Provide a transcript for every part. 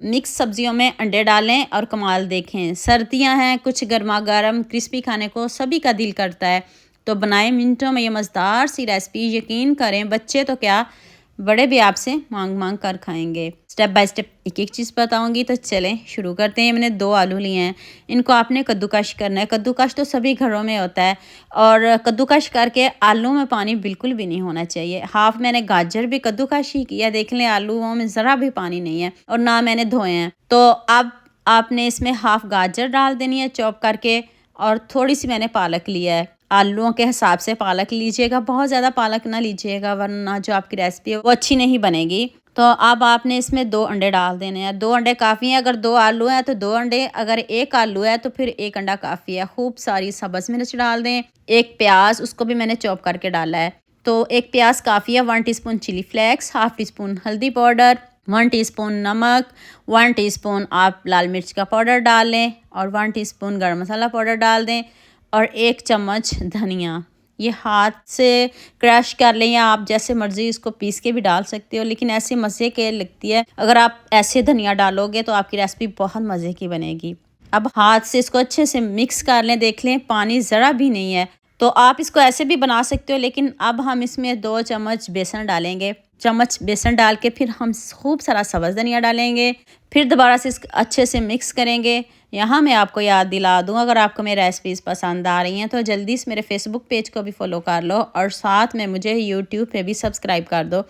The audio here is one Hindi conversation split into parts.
मिक्स सब्जियों में अंडे डालें और कमाल देखें। सर्दियां हैं, कुछ गर्मा गर्म क्रिस्पी खाने को सभी का दिल करता है। तो बनाए मिनटों में ये मज़ेदार सी रेसिपी, यकीन करें बच्चे तो क्या, बड़े भी आपसे मांग मांग कर खाएंगे। स्टेप बाय स्टेप एक एक चीज़ बताऊंगी, तो चलें शुरू करते हैं। मैंने 2 आलू लिए हैं, इनको आपने कद्दूकश करना है। कद्दूकश तो सभी घरों में होता है, और कद्दूकश करके आलू में पानी बिल्कुल भी नहीं होना चाहिए। हाफ मैंने गाजर भी कद्दूकश ही किया, देख लें आलूओं में ज़रा भी पानी नहीं है और ना मैंने धोए हैं। तो अब आपने इसमें हाफ गाजर डाल देनी है चॉप करके, और थोड़ी सी मैंने पालक लिया है। आलूओं के हिसाब से पालक लीजिएगा, बहुत ज़्यादा पालक ना लीजिएगा वरना जो आपकी रेसिपी है वो अच्छी नहीं बनेगी। तो अब आपने इसमें 2 अंडे डाल देने हैं। 2 अंडे काफ़ी हैं। अगर 2 आलू हैं तो 2 अंडे, अगर 1 आलू है तो फिर 1 अंडा काफ़ी है। खूब सारी सब्ज़ मिर्च डाल दें। 1 प्याज, उसको भी मैंने चॉप करके डाला है। तो 1 प्याज काफ़ी है। 1 teaspoon chilli flakes, half teaspoon हल्दी पाउडर, 1 टीस्पून नमक, 1 टीस्पून आप लाल मिर्च का पाउडर डाल लें, और 1 टीस्पून गरम मसाला पाउडर डाल दें, और 1 चम्मच धनिया। ये हाथ से क्रश कर लें या आप जैसे मर्ज़ी इसको पीस के भी डाल सकते हो, लेकिन ऐसे मज़े के लगती है। अगर आप ऐसे धनिया डालोगे तो आपकी रेसिपी बहुत मज़े की बनेगी। अब हाथ से इसको अच्छे से मिक्स कर लें, देख लें पानी ज़रा भी नहीं है। तो आप इसको ऐसे भी बना सकते हो, लेकिन अब हम इसमें 2 चम्मच बेसन डालेंगे। चम्मच बेसन डाल के फिर हम खूब सारा सब्ज़ धनिया डालेंगे। फिर दोबारा से इसको अच्छे से मिक्स करेंगे। यहाँ मैं आपको याद दिला दूँ, अगर आपको मेरी रेसिपीज़ पसंद आ रही हैं तो जल्दी से मेरे फेसबुक पेज को भी फॉलो कर लो, और साथ में मुझे यूट्यूब पे भी सब्सक्राइब कर दो।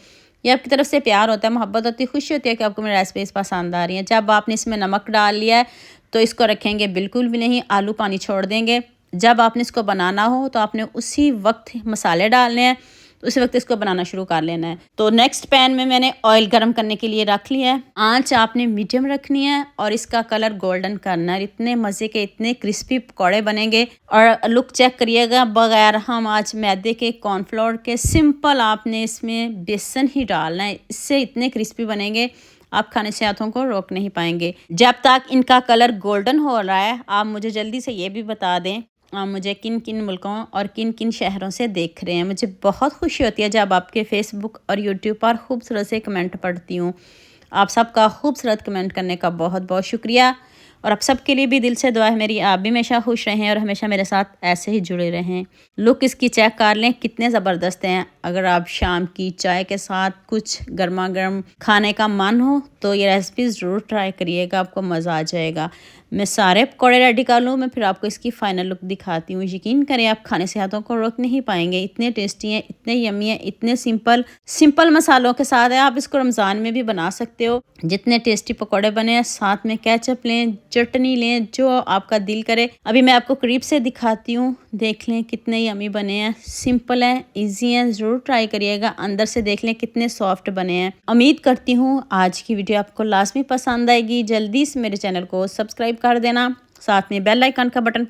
ये आपकी तरफ से प्यार होता है, मोहब्बत होती है, खुशी होती है कि आपको मेरी रेसिपीज़ पसंद आ रही हैं। जब आपने इसमें नमक डाल लिया है तो इसको रखेंगे बिल्कुल भी नहीं, आलू पानी छोड़ देंगे। जब आपने इसको बनाना हो तो आपने उसी वक्त मसाले डालने हैं, तो उसी वक्त इसको बनाना शुरू कर लेना है। तो नेक्स्ट पैन में मैंने ऑयल गर्म करने के लिए रख लिया है। आंच आपने मीडियम रखनी है और इसका कलर गोल्डन करना है। इतने मज़े के, इतने क्रिस्पी पकौड़े बनेंगे। और लुक चेक करिएगा, बगैर हम आज मैदे के, कॉर्नफ्लोर के, सिंपल आपने इसमें बेसन ही डालना है। इससे इतने क्रिस्पी बनेंगे, आप खाने से हाथों को रोक नहीं पाएंगे। जब तक इनका कलर गोल्डन हो रहा है, आप मुझे जल्दी से ये भी बता दें आप मुझे किन किन मुल्कों और किन किन शहरों से देख रहे हैं। मुझे बहुत खुशी होती है जब आपके फेसबुक और यूट्यूब पर खूबसूरत से कमेंट पढ़ती हूँ। आप सबका खूबसूरत कमेंट करने का बहुत बहुत शुक्रिया, और आप सबके लिए भी दिल से दुआ है मेरी, आप भी हमेशा खुश रहें और हमेशा मेरे साथ ऐसे ही जुड़े रहें। लुक इसकी चेक कर लें, कितने ज़बरदस्त हैं। अगर आप शाम की चाय के साथ कुछ गर्मा गर्म खाने का मन हो तो ये रेसिपी ज़रूर ट्राई करिएगा, आपको मज़ा आ जाएगा। मैं सारे पकौड़े रेडी कर लूँ, मैं फिर आपको इसकी फ़ाइनल लुक दिखाती हूँ। यकीन करें आप खाने से हाथों को रोक नहीं पाएंगे। इतने टेस्टी हैं, इतने यम्मी हैं, इतने सिंपल मसालों के साथ है। आप इसको रमज़ान में भी बना सकते हो। जितने टेस्टी पकौड़े बने हैं, साथ में केचप लें, चटनी लें, जो आपका दिल करे। अभी मैं आपको करीब से दिखाती हूँ, देख लें कितने यम्मी बने हैं। सिंपल हैं, ईजी हैं, ज़रूर ट्राई करिएगा। अंदर से देख लें कितने सॉफ्ट बने हैं। उम्मीद करती हूँ आज की वीडियो आपको लाजमी पसंद आएगी। जल्दी से मेरे चैनल को सब्सक्राइब कर देना, साथ में बेल आइकन का बटन प्रेस